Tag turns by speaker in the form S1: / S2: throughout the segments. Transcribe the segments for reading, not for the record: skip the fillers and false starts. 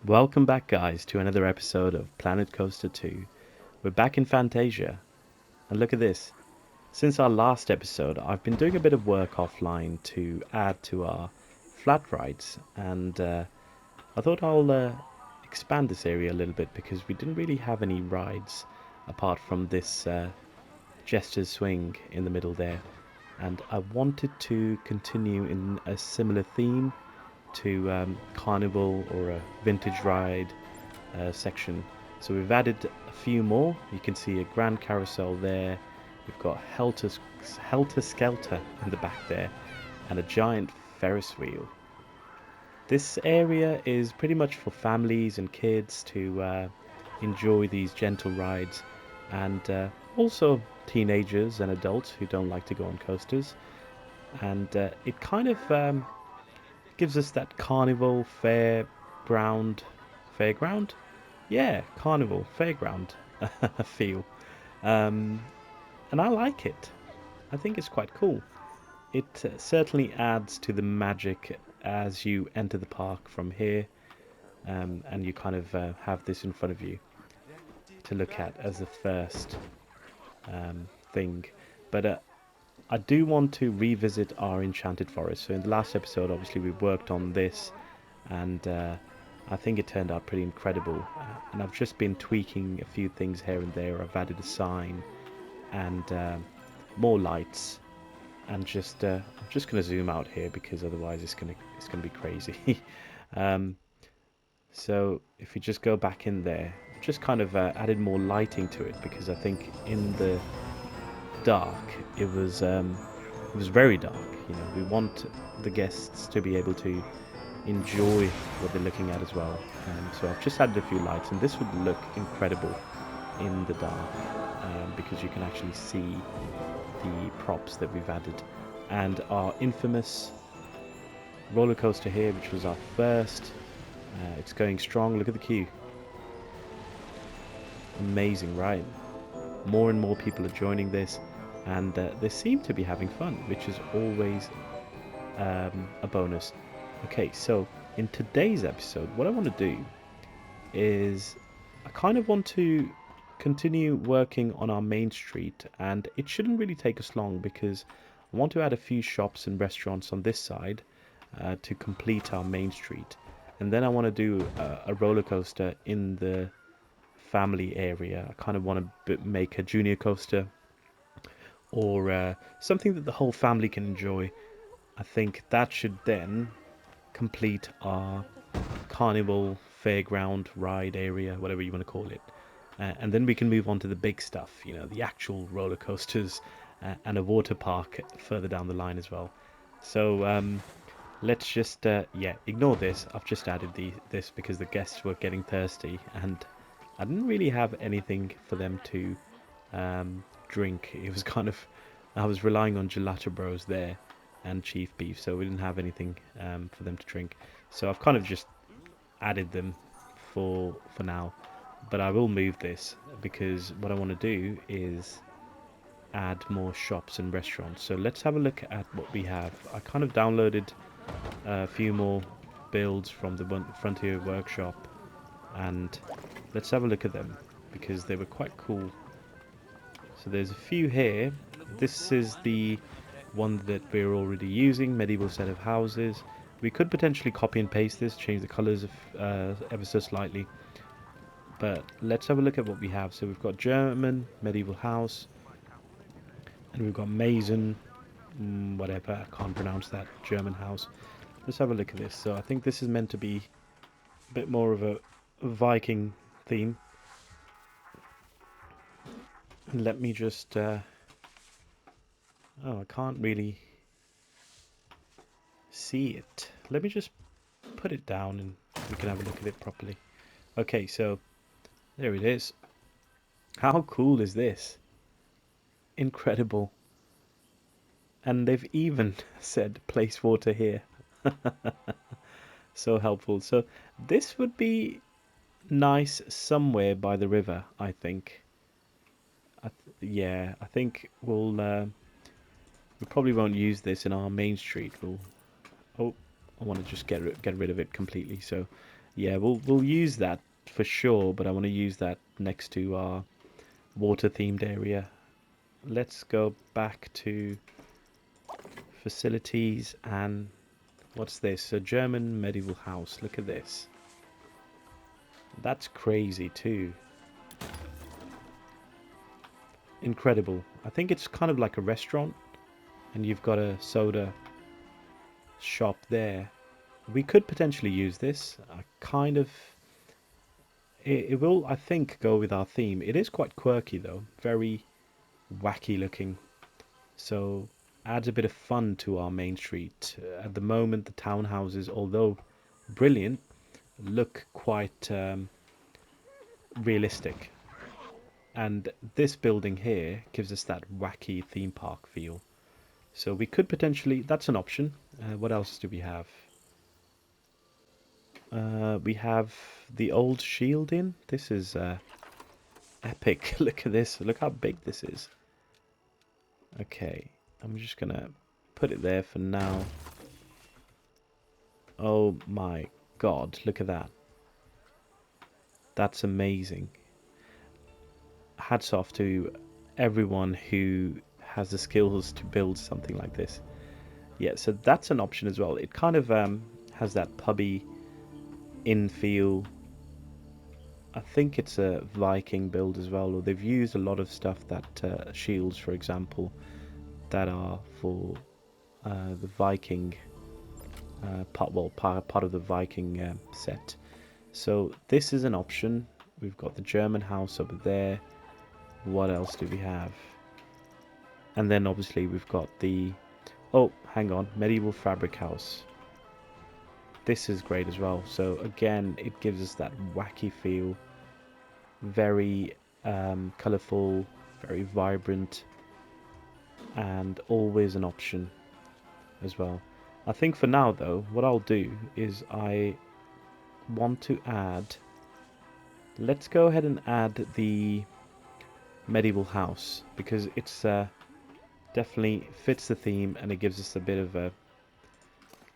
S1: Welcome back, guys, to another episode of Planet Coaster 2. We're back in Fantasia, and look at this. Since our last episode, I've been doing a bit of work offline to add to our flat rides, and I thought I'll expand this area a little bit because we didn't really have any rides apart from this Jester's Swing in the middle there, and I wanted to continue in a similar theme to Carnival or a vintage ride section. So we've added a few more. You can see a grand carousel there. We've got Helter Skelter in the back there, and a giant Ferris wheel. This area is pretty much for families and kids to enjoy these gentle rides, and also teenagers and adults who don't like to go on coasters. And it kind of gives us that carnival fairground, yeah, carnival fairground feel, um, and I like it. I think it's quite cool. It certainly adds to the magic as you enter the park from here, and you kind of have this in front of you to look at as the first thing. But I do want to revisit our enchanted forest. So in the last episode, obviously we worked on this, and I think it turned out pretty incredible. And I've just been tweaking a few things here and there. I've added a sign and more lights, and I'm just going to zoom out here because otherwise it's gonna be crazy. um, so if you just go back in there, I've just kind of added more lighting to it because I think in the dark it was very dark. We want the guests to be able to enjoy what they're looking at as well. So I've just added a few lights, and this would look incredible in the dark because you can actually see the props that we've added. And our infamous roller coaster here, which was our first, it's going strong. Look at the queue. Amazing, right? More and more people are joining this, and they seem to be having fun, which is always a bonus. Okay, so in today's episode, what I want to do is I kind of want to continue working on our main street, and it shouldn't really take us long because I want to add a few shops and restaurants on this side to complete our main street, and then I want to do a roller coaster in the family area. I kind of want to make a junior coaster or something that the whole family can enjoy. I think that should then complete our carnival fairground ride area, whatever you want to call it. And then we can move on to the big stuff, the actual roller coasters and a water park further down the line as well. So let's just, ignore this. I've just added this because the guests were getting thirsty and I didn't really have anything for them to drink. It was kind of, I was relying on Gelato Bros there and Chief Beef, so we didn't have anything for them to drink. So I've kind of just added them for now, but I will move this because what I want to do is add more shops and restaurants. So let's have a look at what we have. I kind of downloaded a few more builds from the Frontier Workshop, and let's have a look at them because they were quite cool. So there's a few here. This is the one that we're already using, medieval set of houses. We could potentially copy and paste this, change the colors ever so slightly, but let's have a look at what we have. So we've got German medieval house, and we've got Mason, whatever, I can't pronounce that, German house. Let's have a look at this. So I think this is meant to be a bit more of a Viking theme. And let me just I can't really see it. Let me just put it down and we can have a look at it properly. Okay, so there it is. How cool is this? Incredible. And they've even said place water here. So helpful. So this would be nice somewhere by the river, I think. I think we probably won't use this in our main street. Oh, I want to just get rid of it completely. So Yeah, we'll use that for sure, but I want to use that next to our water themed area. Let's go back to facilities and what's this? A German medieval house. Look at this. That's crazy too. Incredible. I think it's kind of like a restaurant and you've got a soda shop there. We could potentially use this. I kind of it will, I think, go with our theme. It is quite quirky though, very wacky looking. So adds a bit of fun to our main street. At the moment, the townhouses, although brilliant, look quite realistic. And this building here gives us that wacky theme park feel. So we could potentially, that's an option. What else do we have? We have the old shield in. This is epic. Look at this. Look how big this is. Okay, I'm just gonna put it there for now. Oh my god, look at that. That's amazing. Hats off to everyone who has the skills to build something like this. Yeah, so that's an option as well. It kind of has that pubby in feel. I think it's a Viking build as well, or they've used a lot of stuff that shields, for example, that are for the Viking part of the Viking set. So this is an option. We've got the German house over there. What else do we have? And then obviously we've got the... Oh, hang on. Medieval fabric house. This is great as well. So again, it gives us that wacky feel. Very colourful, very vibrant, and always an option as well. I think for now though, what I'll do is I want to add... Let's go ahead and add the medieval house because it's definitely fits the theme and it gives us a bit of a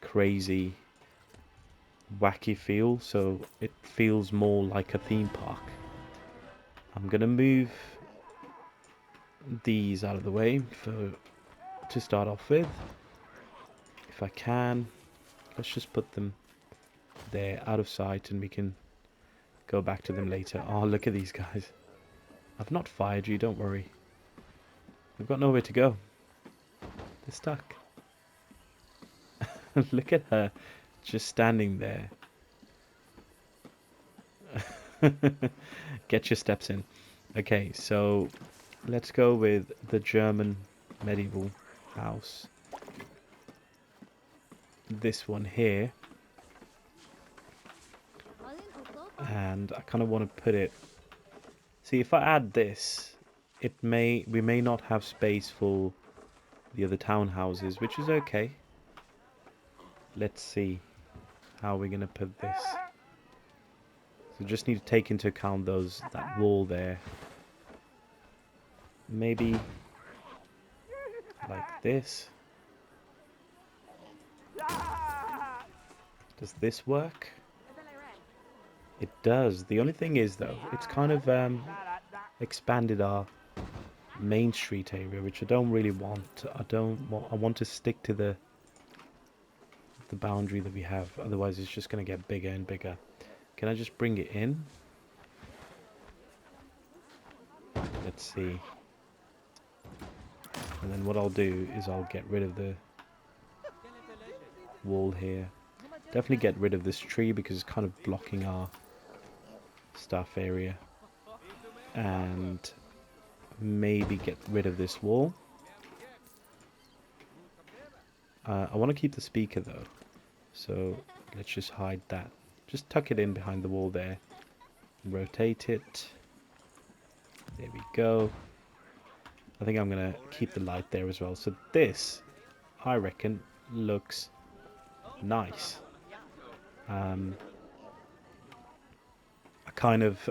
S1: crazy wacky feel, so it feels more like a theme park. I'm gonna move these out of the way to start off with if I can. Let's just put them there out of sight and we can go back to them later. Oh, look at these guys. I've not fired you, don't worry. We've got nowhere to go. They're stuck. Look at her just standing there. Get your steps in. Okay, so let's go with the German medieval house. This one here. And I kind of want to put it... See, if I add this, we may not have space for the other townhouses, which is okay. Let's see how we're going to put this. So just need to take into account that wall there. Maybe like this. Does this work? It does. The only thing is though, it's kind of expanded our main street area, which I don't really want. I want to stick to the boundary that we have. Otherwise it's just going to get bigger and bigger. Can I just bring it in? Let's see. And then what I'll do is I'll get rid of the wall here. Definitely get rid of this tree because it's kind of blocking our stuff area. And maybe get rid of this wall. I want to keep the speaker though. So let's just hide that. Just tuck it in behind the wall there. Rotate it. There we go. I think I'm going to keep the light there as well. So this, I reckon, looks nice. I kind of...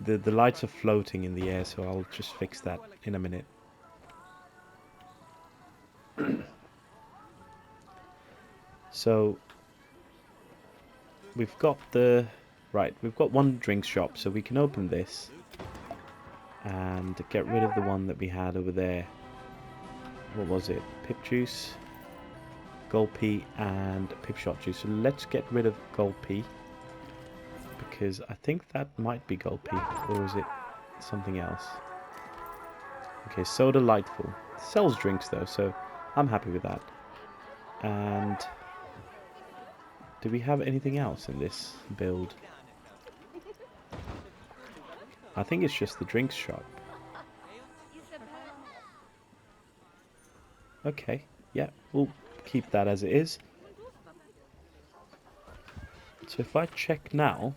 S1: the lights are floating in the air, so I'll just fix that in a minute. So we've got the... Right, we've got one drink shop, so we can open this and get rid of the one that we had over there. What was it? Pip juice, Gulpy, and pip shot juice. So let's get rid of Gulpy, because I think that might be Gulpy, or is it something else? Okay, so delightful. Sells drinks though, so I'm happy with that. And do we have anything else in this build? I think it's just the drinks shop. Okay, yeah, we'll keep that as it is. So if I check now,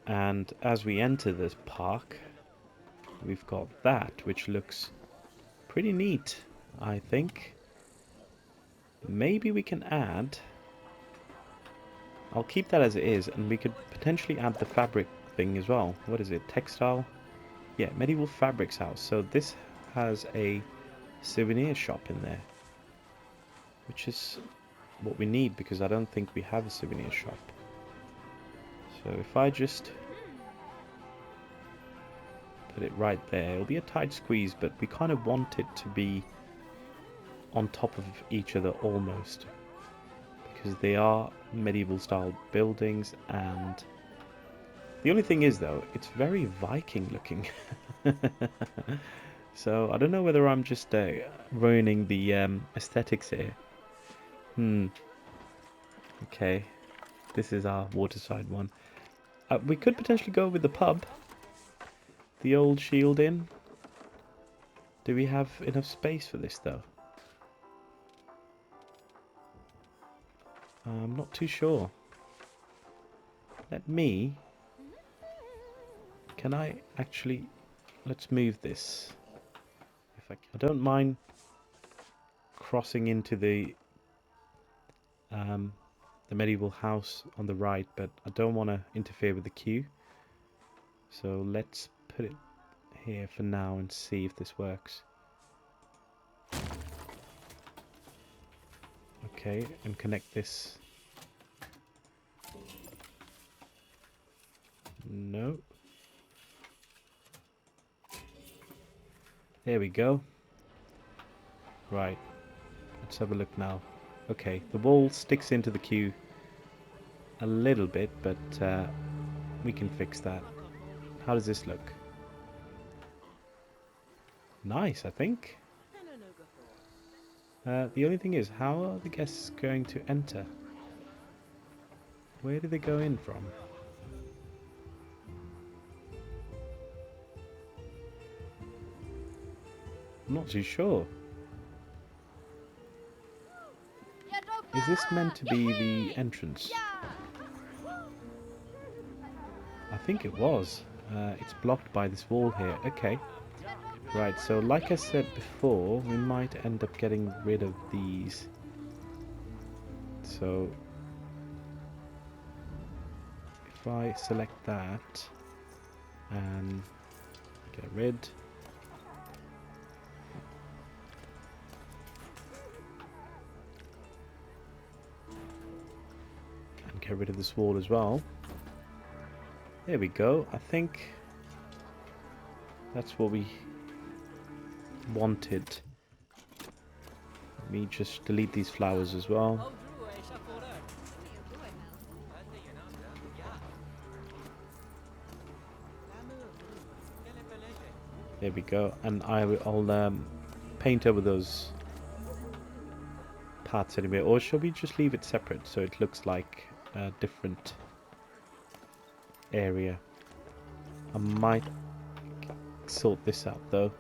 S1: and as we enter this park, we've got that, which looks pretty neat, I think. Maybe we can add... I'll keep that as it is, and we could potentially add the fabric thing as well. What is it? Textile? Yeah, Medieval Fabrics House. So this has a souvenir shop in there, which is what we need, because I don't think we have a souvenir shop. So if I just put it right there, it'll be a tight squeeze, but we kind of want it to be on top of each other almost, because they are medieval style buildings. And the only thing is though, it's very Viking looking. So I don't know whether I'm just ruining the aesthetics here. Okay, this is our waterside one. We could potentially go with the pub, the old Shield Inn. Do we have enough space for this though? I'm not too sure. Can I actually... Let's move this. If I don't mind crossing into the medieval house on the right, but I don't want to interfere with the queue. So let's put it here for now and see if this works. Okay, and connect this. No. There we go. Right. Let's have a look now. Okay, the wall sticks into the queue a little bit, but we can fix that. How does this look? Nice, I think. The only thing is, how are the guests going to enter? Where do they go in from? I'm not too sure. Is this meant to be the entrance? I think it was. It's blocked by this wall here. Okay. Right, so like I said before, we might end up getting rid of these. So if I select that and get rid, and get rid of this wall as well. There we go. I think that's what we wanted. Let me just delete these flowers as well. There we go. And I'll paint over those parts anyway. Or shall we just leave it separate so it looks like a different area? I might sort this out though.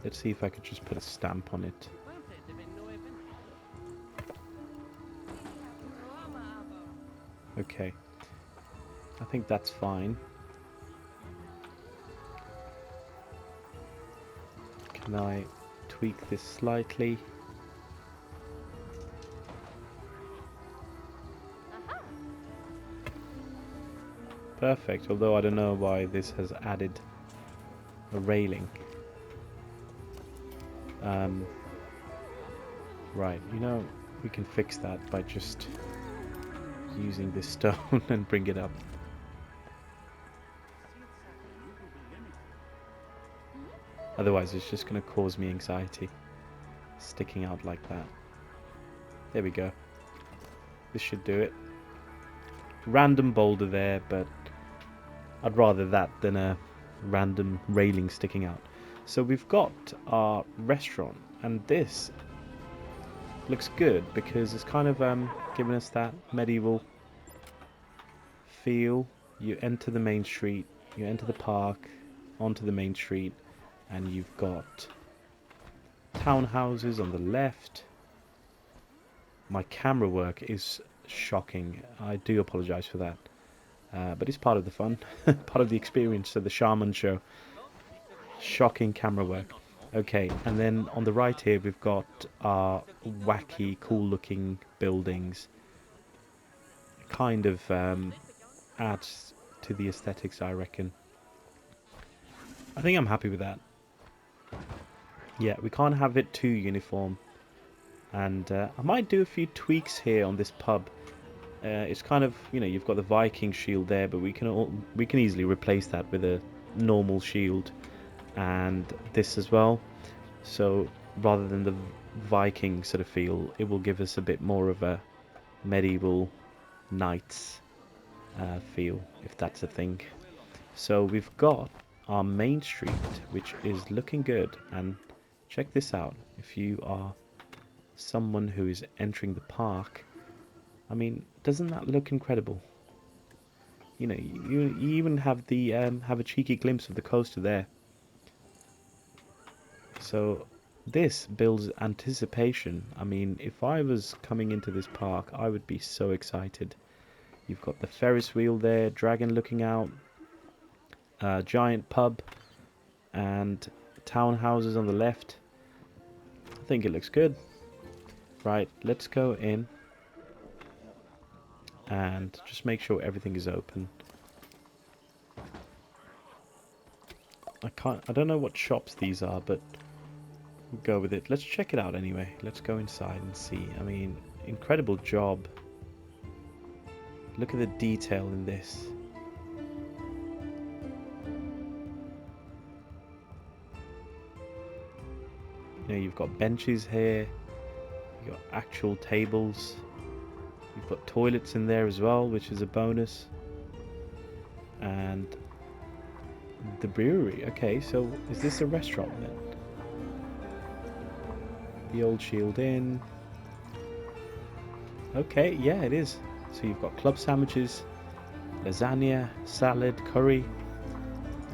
S1: Let's see if I could just put a stamp on it. Okay. I think that's fine. Can I tweak this slightly? Perfect, although I don't know why this has added a railing. Right, you know, we can fix that by just using this stone and bring it up. Otherwise it's just going to cause me anxiety, sticking out like that. There we go. This should do it. Random boulder there, but I'd rather that than a random railing sticking out. So we've got our restaurant, and this looks good because it's kind of giving us that medieval feel. You enter the main street, you enter the park, onto the main street, and you've got townhouses on the left. My camera work is shocking. I do apologize for that. But it's part of the fun, part of the experience. So the Shaman show. Shocking camera work. Okay, and then on the right here we've got our wacky, cool looking buildings. Kind of adds to the aesthetics, I reckon. I think I'm happy with that. Yeah, we can't have it too uniform. And I might do a few tweaks here on this pub. It's kind of, you know, you've got the Viking shield there, but we can easily replace that with a normal shield, and this as well. So rather than the Viking sort of feel, it will give us a bit more of a medieval knights feel, if that's a thing. So we've got our main street, which is looking good, and check this out. If you are someone who is entering the park, I mean, doesn't that look incredible? You know, you even have the have a cheeky glimpse of the coaster there. So this builds anticipation. I mean, if I was coming into this park, I would be so excited. You've got the Ferris wheel there, dragon looking out, giant pub, and townhouses on the left. I think it looks good. Right, let's go in and just make sure everything is open. I don't know what shops these are, but we'll go with it. Let's check it out anyway. Let's go inside and see. I mean, incredible job. Look at the detail in this. You know, you've got benches here. You've got actual tables. You've got toilets in there as well, which is a bonus. And the brewery. Okay, so is this a restaurant then? The Old Shield Inn. Okay, yeah, it is. So you've got club sandwiches, lasagna, salad, curry.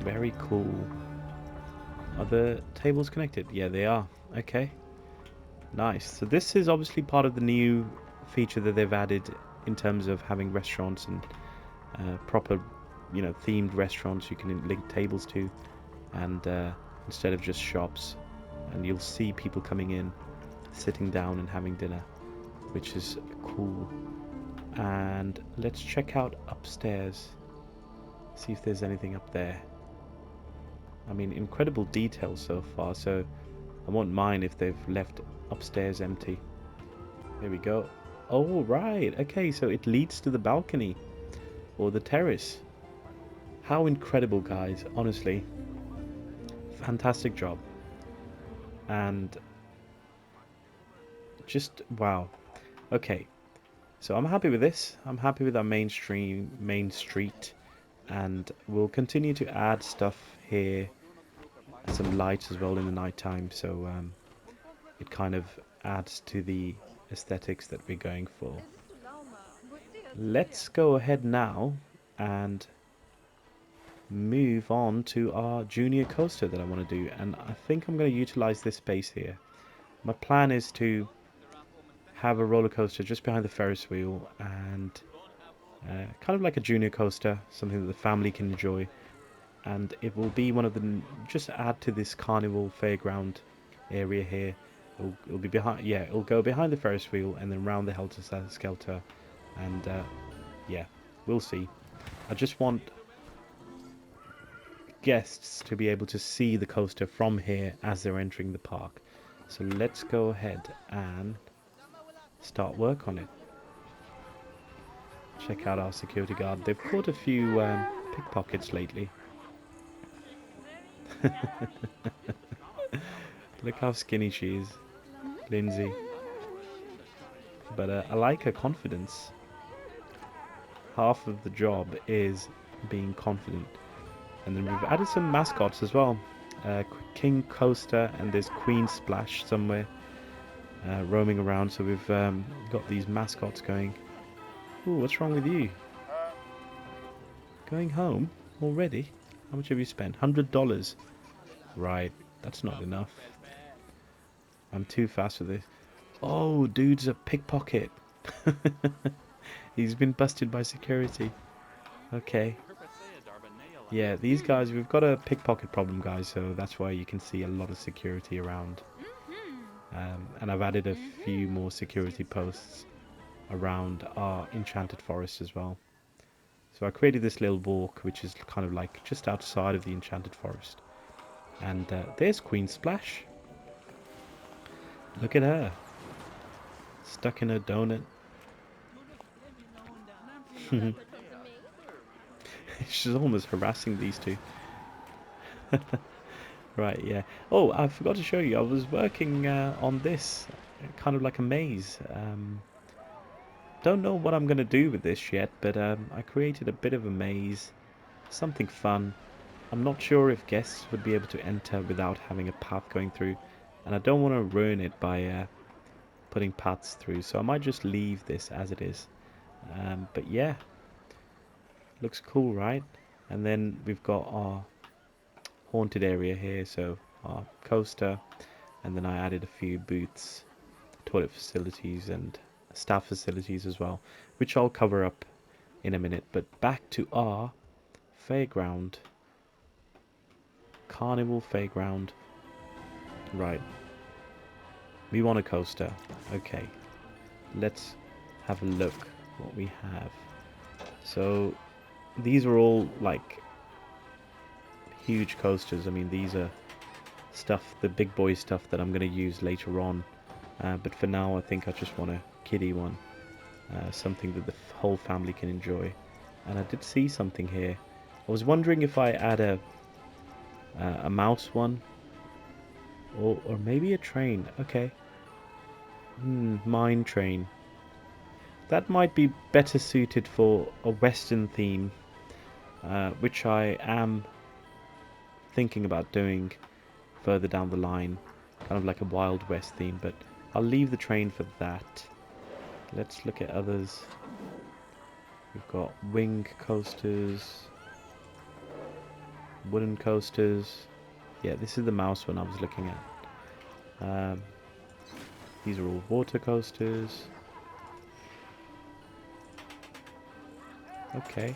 S1: Very cool. Are the tables connected? Yeah, they are. Okay. Nice. So this is obviously part of the new feature that they've added in terms of having restaurants and proper, you know, themed restaurants you can link tables to, and instead of just shops. And you'll see people coming in, sitting down and having dinner, which is cool. And let's check out upstairs, see if there's anything up there. I mean, incredible detail so far, so I won't mind if they've left upstairs empty. There we go. Oh, right. Okay, so it leads to the balcony or the terrace. How incredible, guys. Honestly, fantastic job. And just wow. Okay, so I'm happy with this. I'm happy with our main street, and we'll continue to add stuff here, some lights as well in the night time, so it kind of adds to the aesthetics that we're going for. Let's go ahead now and move on to our junior coaster that I want to do, and I think I'm going to utilize this space here. My plan is to have a roller coaster just behind the Ferris wheel, and kind of like a junior coaster, something that the family can enjoy, and it will be one of the, just add to this Carnival fairground area here. It'll be behind, yeah, it'll go behind the Ferris wheel and then round the Helter Skelter, and yeah, we'll see. I just want guests to be able to see the coaster from here as they're entering the park. So let's go ahead and start work on it. Check out our security guard. They've caught a few pickpockets lately. Look how skinny she is, Lindsay. But I like her confidence. Half of the job is being confident. And then we've added some mascots as well. King Coaster, and there's Queen Splash somewhere roaming around. So we've got these mascots going. Ooh, what's wrong with you? Going home already? How much have you spent? $100. Right, that's not enough. I'm too fast for this. Oh, dude's a pickpocket. He's been busted by security. Okay. Yeah, these guys, we've got a pickpocket problem, guys, so that's why you can see a lot of security around. And I've added a few more security posts around our enchanted forest as well. So I created this little walk, which is kind of like just outside of the enchanted forest. And there's Queen Splash. Look at her. Stuck in her donut. She's almost harassing these two. Right, yeah. Oh, I forgot to show you. I was working on this, kind of like a maze. Don't know what I'm going to do with this yet, but I created a bit of a maze. Something fun. I'm not sure if guests would be able to enter without having a path going through. And I don't want to ruin it by putting paths through. So I might just leave this as it is. But yeah. Looks cool, right? And then we've got our haunted area here, so our coaster, and then I added a few booths, toilet facilities and staff facilities as well, which I'll cover up in a minute. But back to our fairground. Carnival fairground. Right. We want a coaster. Okay. Let's have a look what we have. So these are all like huge coasters. I mean, these are stuff, the big boy stuff that I'm going to use later on. But for now, I think I just want a kiddie one. Something that the whole family can enjoy. And I did see something here. I was wondering if I add a mouse one. Or maybe a train. Okay. Mine train. That might be better suited for a Western theme. Which I am thinking about doing further down the line, kind of like a Wild West theme, but I'll leave the train for that. Let's look at others. We've got wing coasters, wooden coasters. Yeah, this is the mouse one I was looking at. These are all water coasters. Okay.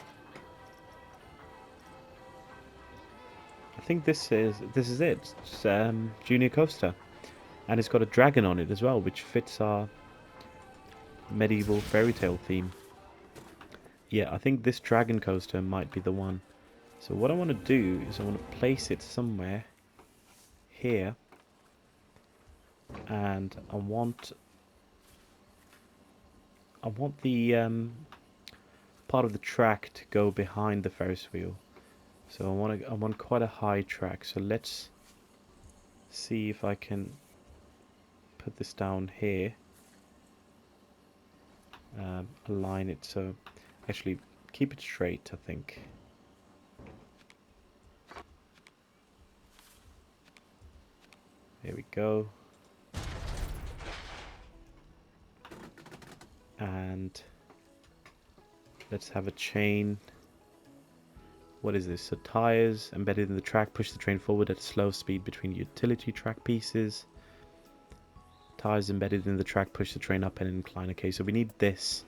S1: I think this is it. It's Junior Coaster, and it's got a dragon on it as well, which fits our medieval fairy tale theme. Yeah, I think this dragon coaster might be the one. So what I want to do is I want to place it somewhere here, and I want the part of the track to go behind the Ferris wheel. So I want quite a high track. So let's see if I can put this down here. Align it so actually keep it straight, I think. There we go. And let's have a chain. What is this? So tires embedded in the track push the train forward at a slow speed between utility track pieces. Tires embedded in the track push the train up an incline. Okay, so we need this.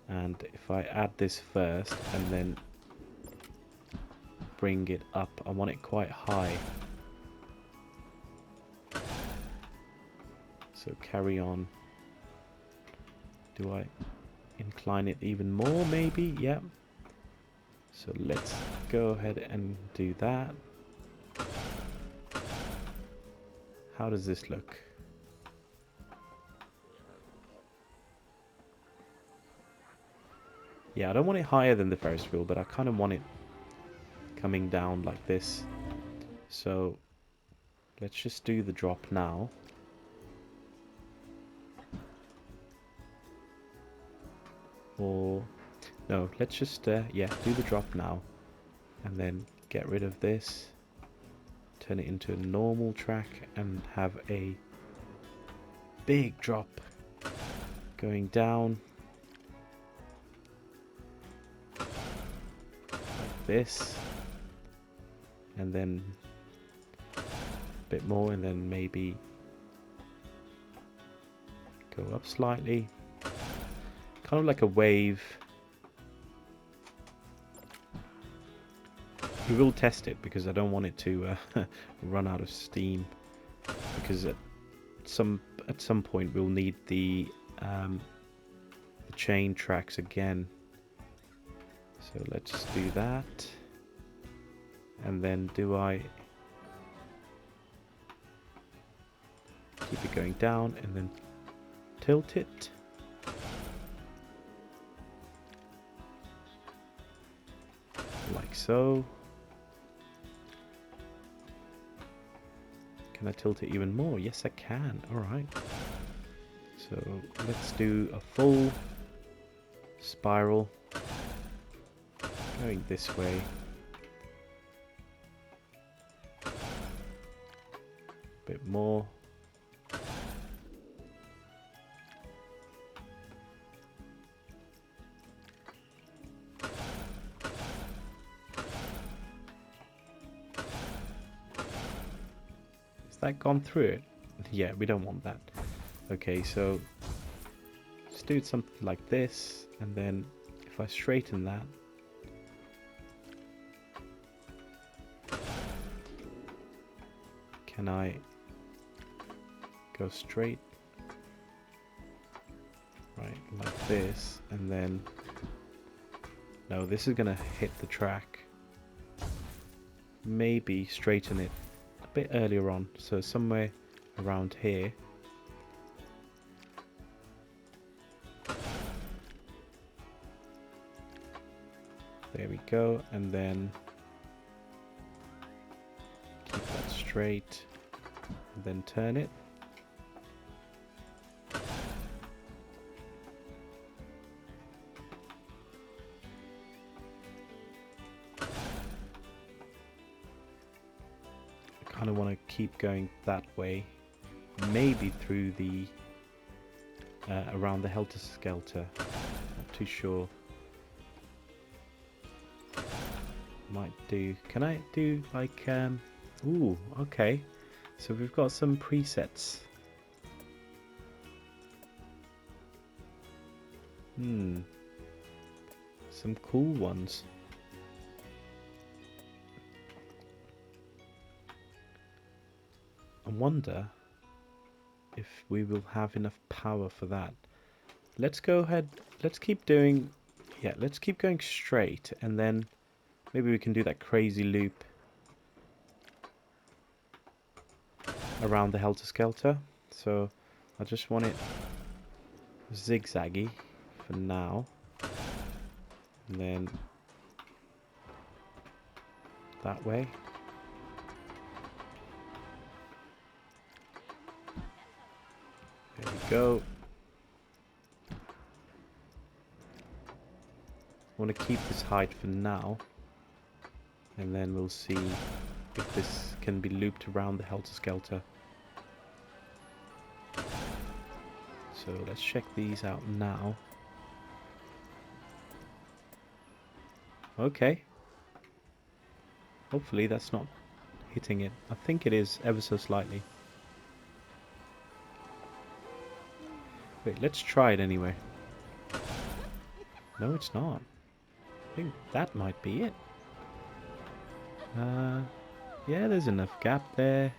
S1: And if I add this first and then bring it up, I want it quite high. So carry on. Do I incline it even more maybe? Yeah. So let's go ahead and do that. How does this look? Yeah, I don't want it higher than the Ferris wheel, but I kind of want it coming down like this. So let's just do the drop now. Or no, let's just yeah, do the drop now, and then get rid of this, turn it into a normal track, and have a big drop going down like this, and then a bit more, and then maybe go up slightly, kind of like a wave. We will test it because I don't want it to run out of steam, because at some point we'll need the chain tracks again. So let's do that, and then do I keep it going down and then tilt it? Like so. Can I tilt it even more? Yes, I can. Alright. So let's do a full spiral going this way. Bit more. That gone through it? Yeah, we don't want that. Okay, so let's do something like this, and then if I straighten that, can I go straight? Right, like this, and then no, this is gonna hit the track. Maybe straighten it bit earlier on, so somewhere around here. There we go, and then keep that straight, and then turn it. I kind of want to keep going that way, maybe through the around the Helter Skelter, not too sure. Might do, can I do like ooh, okay, so we've got some presets. Some cool ones. I wonder if we will have enough power for that. Let's go ahead, let's keep doing, yeah, let's keep going straight, and then maybe we can do that crazy loop around the Helter Skelter. So I just want it zigzaggy for now, and then that way. There we go. I want to keep this height for now, and then we'll see if this can be looped around the Helter Skelter. So let's check these out now. Okay. Hopefully that's not hitting it. I think it is ever so slightly. Wait, let's try it anyway. No, it's not. I think that might be it. Yeah, there's enough gap there.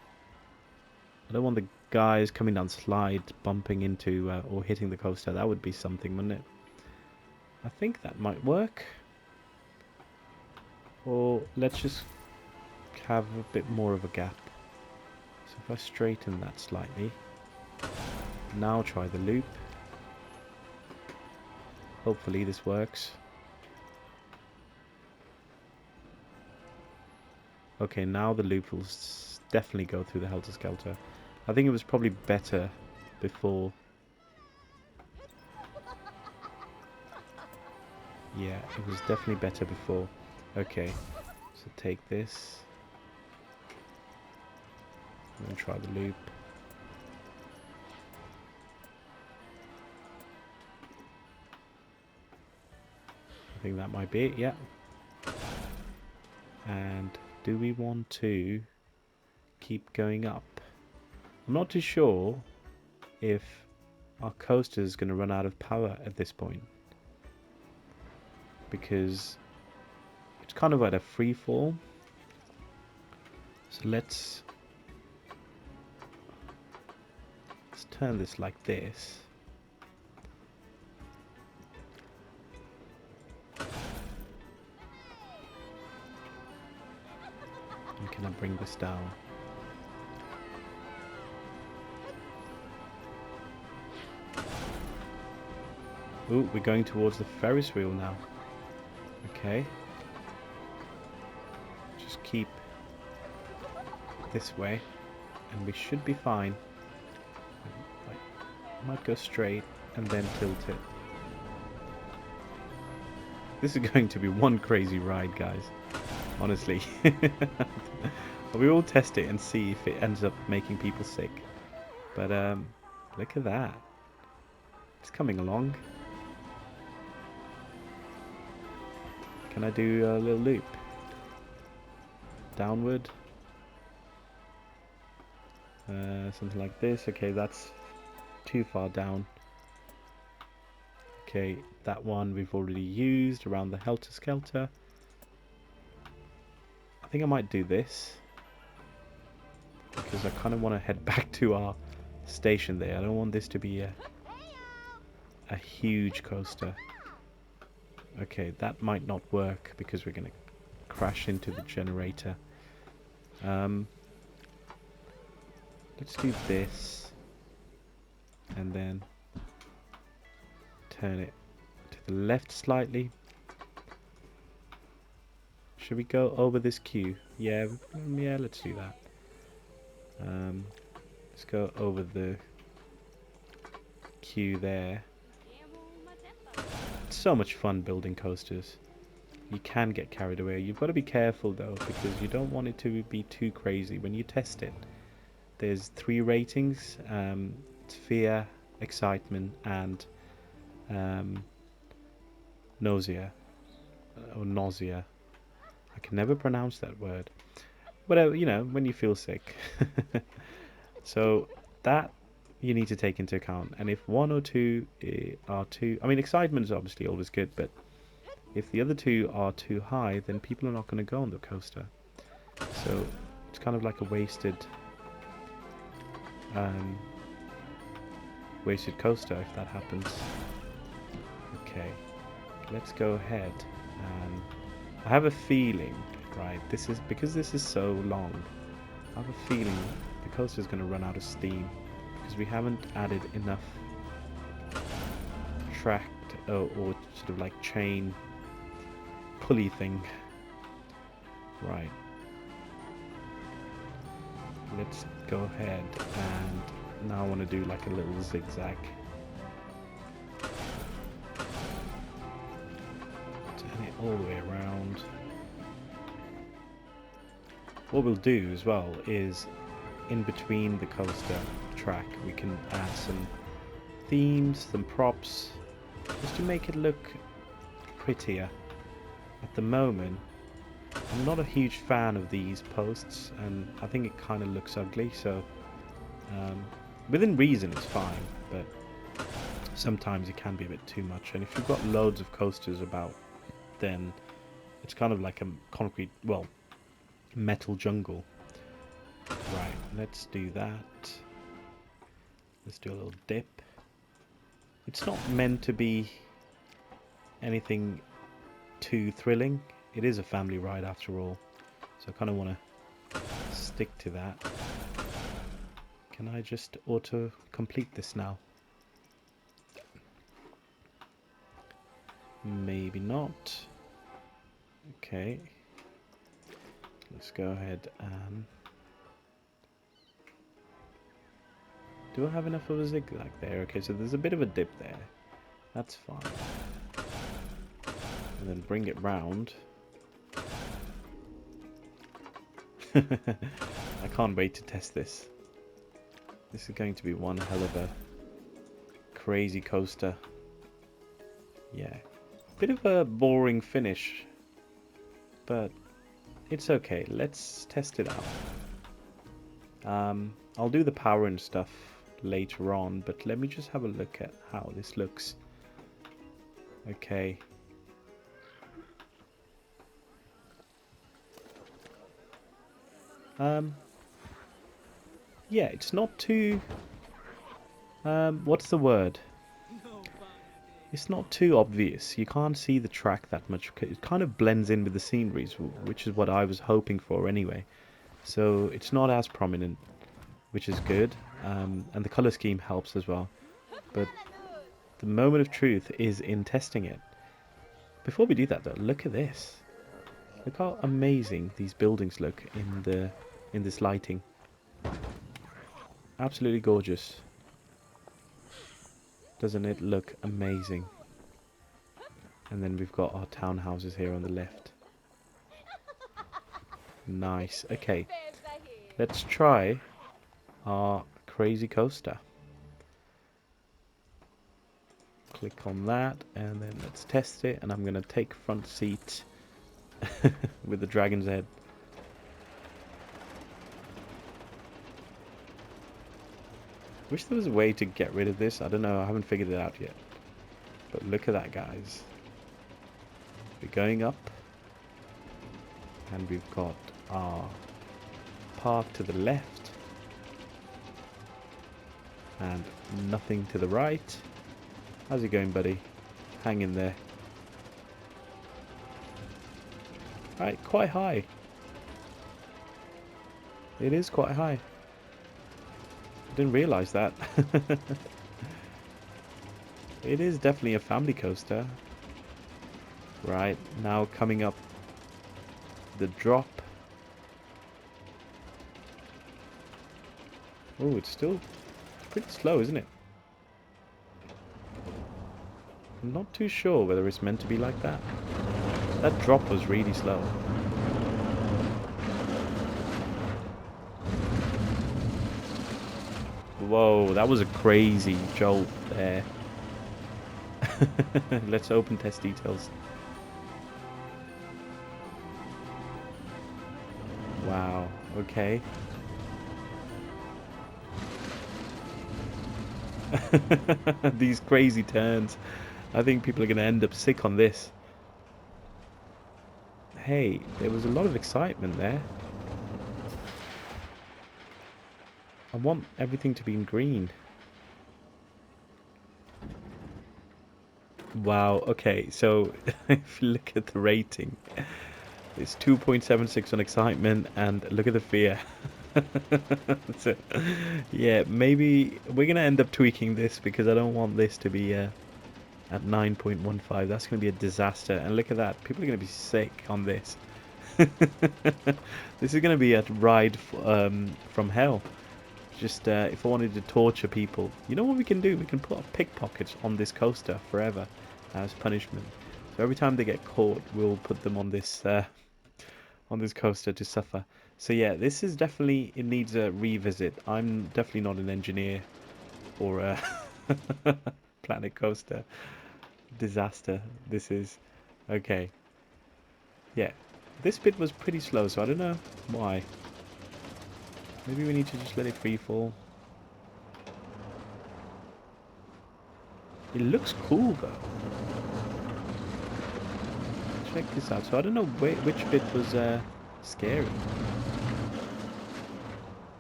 S1: I don't want the guys coming down slide bumping into or hitting the coaster. That would be something, wouldn't it? I think that might work. Or let's just have a bit more of a gap. So if I straighten that slightly, now try the loop. Hopefully this works. Okay, now the loop will definitely go through the Helter Skelter. I think it was probably better before. Yeah, it was definitely better before. Okay, so take this. And try the loop. I think that might be it, yeah. And do we want to keep going up? I'm not too sure if our coaster is going to run out of power at this point, because it's kind of at a free fall. So let's turn this like this. And can I bring this down? Ooh, we're going towards the Ferris wheel now. Okay. Just keep this way and we should be fine. I might go straight and then tilt it. This is going to be one crazy ride, guys. Honestly. We will test it and see if it ends up making people sick. But look at that. It's coming along. Can I do a little loop? Downward. Something like this. Okay, that's too far down. Okay, that one we've already used around the Helter Skelter. I think I might do this, because I kind of want to head back to our station there. I don't want this to be a huge coaster. Okay, that might not work because we're going to crash into the generator. Let's do this and then turn it to the left slightly. Should we go over this queue? Yeah, yeah, let's do that. Let's go over the queue there. It's so much fun building coasters. You can get carried away. You've got to be careful though, because you don't want it to be too crazy when you test it. There's 3 ratings: fear, excitement, and nausea. Or nausea. I can never pronounce that word. Whatever, you know, when you feel sick. So that you need to take into account. And if 1 or 2 are too... I mean, excitement is obviously always good, but if the other 2 are too high, then people are not going to go on the coaster. So it's kind of like a wasted coaster if that happens. Okay, let's go ahead. I have a feeling, right, this is because this is so long, I have a feeling the coaster is going to run out of steam because we haven't added enough tracked or sort of like chain pulley thing. Right, let's go ahead, and now I want to do like a little zigzag. Turn it all the way around. What we'll do as well is in between the coaster track we can add some themes, some props, just to make it look prettier. At the moment I'm not a huge fan of these posts and I think it kind of looks ugly, so within reason it's fine, but sometimes it can be a bit too much, and if you've got loads of coasters about, then it's kind of like a concrete, well, metal jungle. Right, let's do that. Let's do a little dip. It's not meant to be anything too thrilling. It is a family ride after all, so I kind of want to stick to that. Can I just auto complete this now? Maybe not. Okay, let's go ahead and... Do I have enough of a zigzag there? Okay, so there's a bit of a dip there. That's fine. And then bring it round. I can't wait to test this. This is going to be one hell of a crazy coaster. Yeah. Bit of a boring finish, but it's okay. Let's test it out. I'll do the power and stuff later on, but let me just have a look at how this looks. Okay. Yeah, it's not too... what's the word? It's not too obvious. You can't see the track that much. It kind of blends in with the sceneries, which is what I was hoping for anyway. So it's not as prominent, which is good. And the color scheme helps as well. But the moment of truth is in testing it. Before we do that though, look at this. Look how amazing these buildings look in this lighting. Absolutely gorgeous. Doesn't it look amazing? And then we've got our townhouses here on the left. Nice. Okay. Let's try our crazy coaster. Click on that and then let's test it. And I'm going to take front seat with the dragon's head. Wish there was a way to get rid of this. I don't know. I haven't figured it out yet. But look at that, guys. We're going up. And we've got our path to the left. And nothing to the right. How's it going, buddy? Hang in there. Right, quite high. It is quite high. I didn't realise that. It is definitely a family coaster. Right, now coming up the drop. Oh, it's still pretty slow, isn't it? I'm not too sure whether it's meant to be like that. That drop was really slow. Whoa, that was a crazy jolt there. Let's open test details. Wow, okay. These crazy turns. I think people are going to end up sick on this. Hey, there was a lot of excitement there. I want everything to be in green. Wow, okay, so if you look at the rating, it's 2.76 on excitement, and look at the fear. So, yeah, maybe we're going to end up tweaking this because I don't want this to be at 9.15. That's going to be a disaster. And look at that, people are going to be sick on this. This is going to be a ride from hell. Just if I wanted to torture people, you know what we can do? We can put pickpockets on this coaster forever as punishment. So every time they get caught, we'll put them on this coaster to suffer. So yeah, this is definitely, it needs a revisit. I'm definitely not an engineer or a Planet Coaster. Disaster this is. Okay. Yeah, this bit was pretty slow, so I don't know why. Maybe we need to just let it free fall. It looks cool though. Check this out. So I don't know which bit was scary.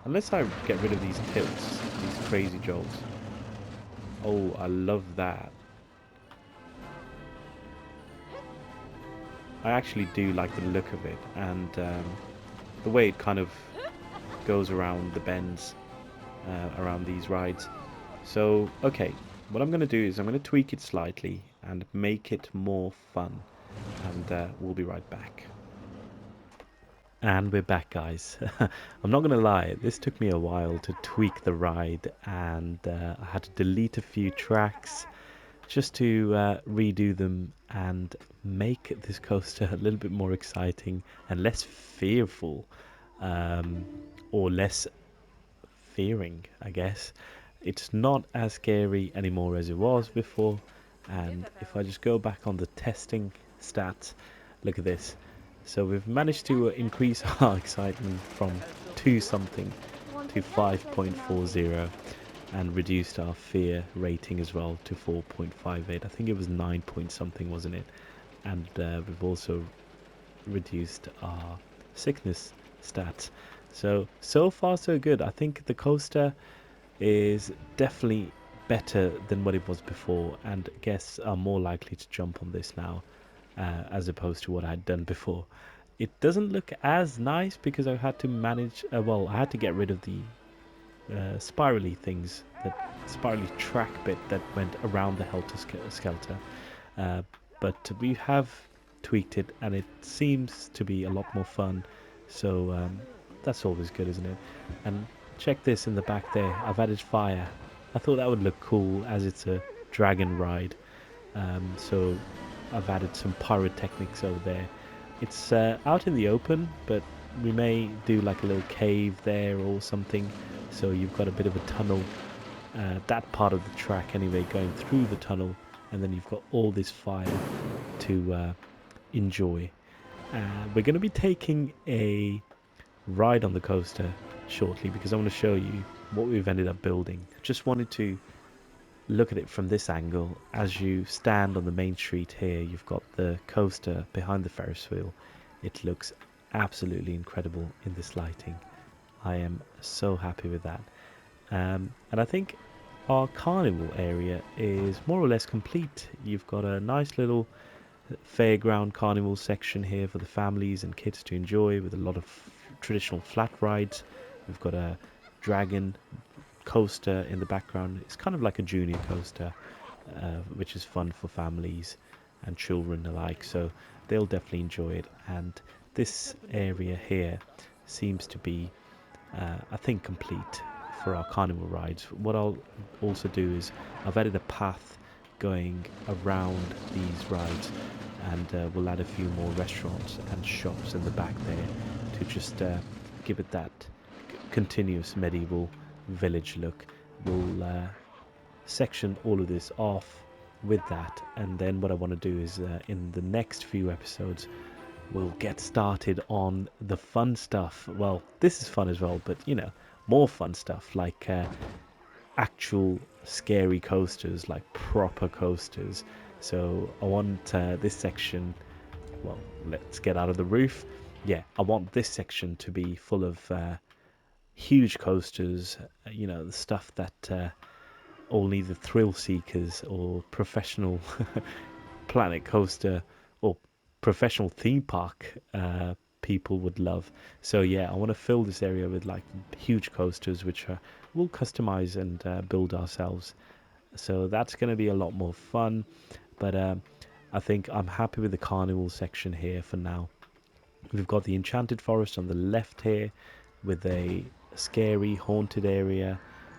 S1: Unless I get rid of these tilts, these crazy jolts. Oh, I love that. I actually do like the look of it, and the way it kind of goes around the bends around these rides. So, okay, what I'm going to do is I'm going to tweak it slightly and make it more fun, and we'll be right back. And we're back, guys. I'm not gonna lie, this took me a while to tweak the ride, and I had to delete a few tracks just to redo them and make this coaster a little bit more exciting and less fearful, um, or less fearing, I guess. It's not as scary anymore as it was before. And if I just go back on the testing stats, look at this. So we've managed to increase our excitement from 2 something to 5.40 and reduced our fear rating as well to 4.58. I think it was 9 point something, wasn't it? And we've also reduced our sickness stats. So far so good. I think the coaster is definitely better than what it was before, and guests are more likely to jump on this now, as opposed to what I'd done before. It doesn't look as nice because I had to manage. Well, I had to get rid of the spirally things, that spirally track bit that went around the Helter Skelter. Uh, but we have tweaked it, and it seems to be a lot more fun. So that's always good, isn't it? And check this in the back there. I've added fire. I thought that would look cool as it's a dragon ride. So I've added some pyrotechnics over there. It's out in the open, but we may do like a little cave there or something. So you've got a bit of a tunnel, that part of the track anyway, going through the tunnel, and then you've got all this fire to enjoy. We're going to be taking a ride on the coaster shortly because I want to show you what we've ended up building. Just wanted to look at it from this angle. As you stand on the main street here, you've got the coaster behind the Ferris wheel. It looks absolutely incredible in this lighting. I am so happy with that. And I think our carnival area is more or less complete. You've got a nice little fairground carnival section here for the families and kids to enjoy, with a lot of traditional flat rides. We've got a dragon coaster in the background. It's kind of like a junior coaster, which is fun for families and children alike, so they'll definitely enjoy it. And this area here seems to be, I think, complete for our carnival rides. What I'll also do is I've added a path going around these rides, and we'll add a few more restaurants and shops in the back there to just give it that continuous medieval village look. We'll section all of this off with that, and then what I want to do is in the next few episodes we'll get started on the fun stuff. Well, this is fun as well, but you know, more fun stuff like actual scary coasters, like proper coasters. So I want this section, well, let's get out of the roof. Yeah, I want this section to be full of huge coasters, you know, the stuff that only the thrill seekers or professional planet coaster or professional theme park people would love. So yeah, I want to fill this area with like huge coasters, which we'll customize and build ourselves. So that's going to be a lot more fun. But I think I'm happy with the carnival section here for now. We've got the enchanted forest on the left here, with a scary haunted area,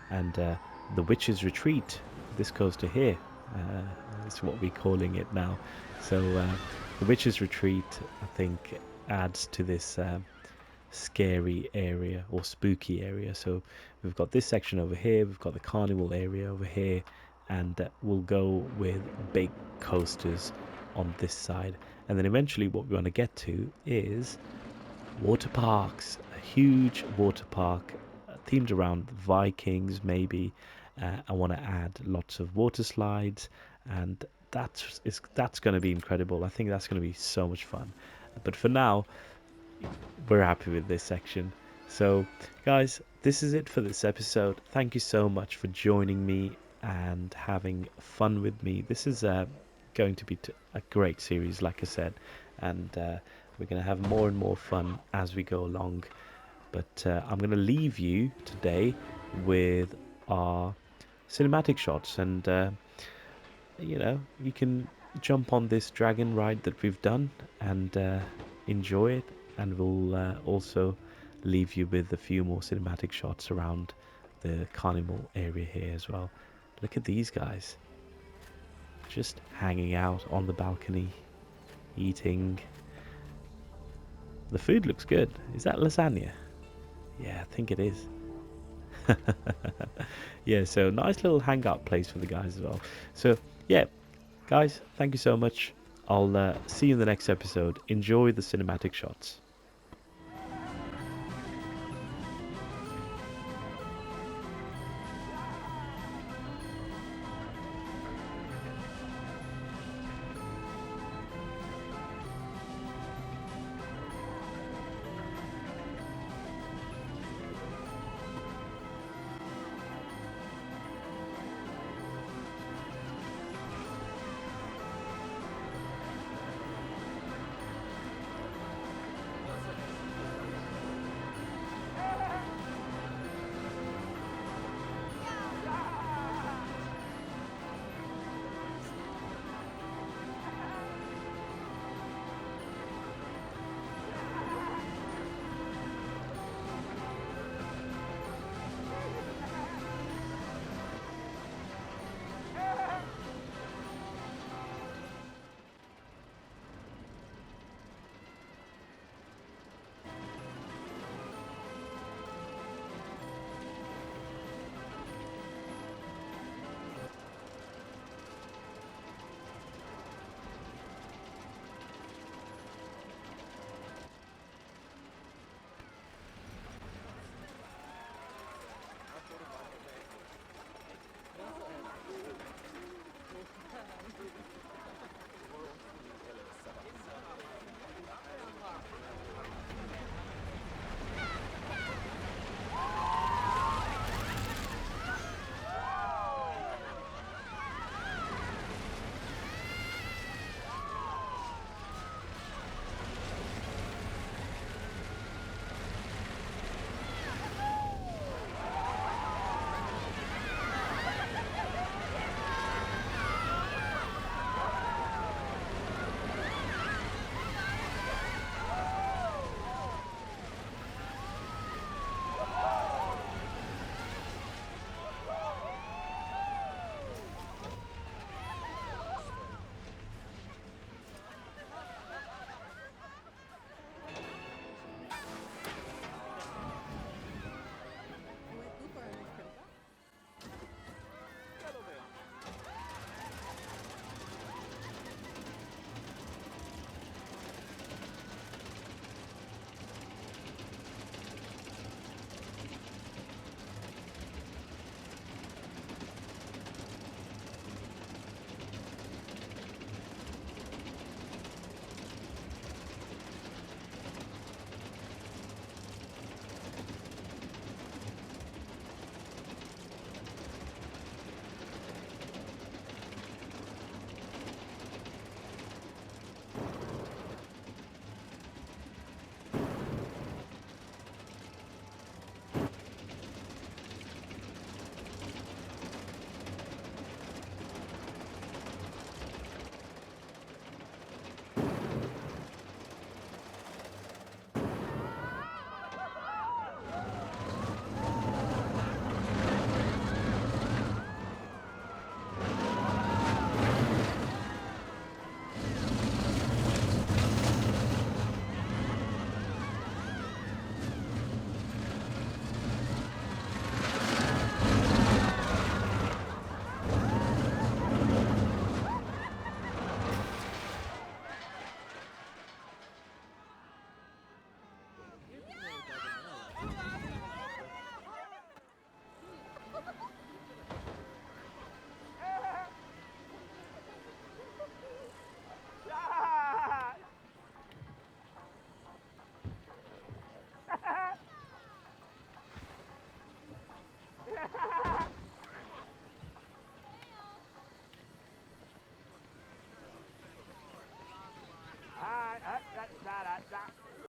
S1: and the witch's retreat. This coaster here, is what we're calling it now. So the witch's retreat, I think, adds to this scary area or spooky area. So we've got this section over here, we've got the carnival area over here, and we'll go with big coasters on this side. And then eventually what we want to get to is water parks, a huge water park themed around Vikings maybe. I want to add lots of water slides, and that's going to be incredible. I think that's going to be so much fun. But for now, we're happy with this section. So guys, this is it for this episode. Thank you so much for joining me and having fun with me. This is going to be a great series, like I said, and we're going to have more and more fun as we go along. But I'm going to leave you today with our cinematic shots, and you know, you can jump on this dragon ride that we've done and enjoy it. and we'll also leave you with a few more cinematic shots around the carnival area here as well. Look at these guys, just hanging out on the balcony, eating. The food looks good. Is that lasagna? Yeah, I think it is. Yeah, so nice little hangout place for the guys as well. So yeah, guys, thank you so much. I'll see you in the next episode. Enjoy the cinematic shots.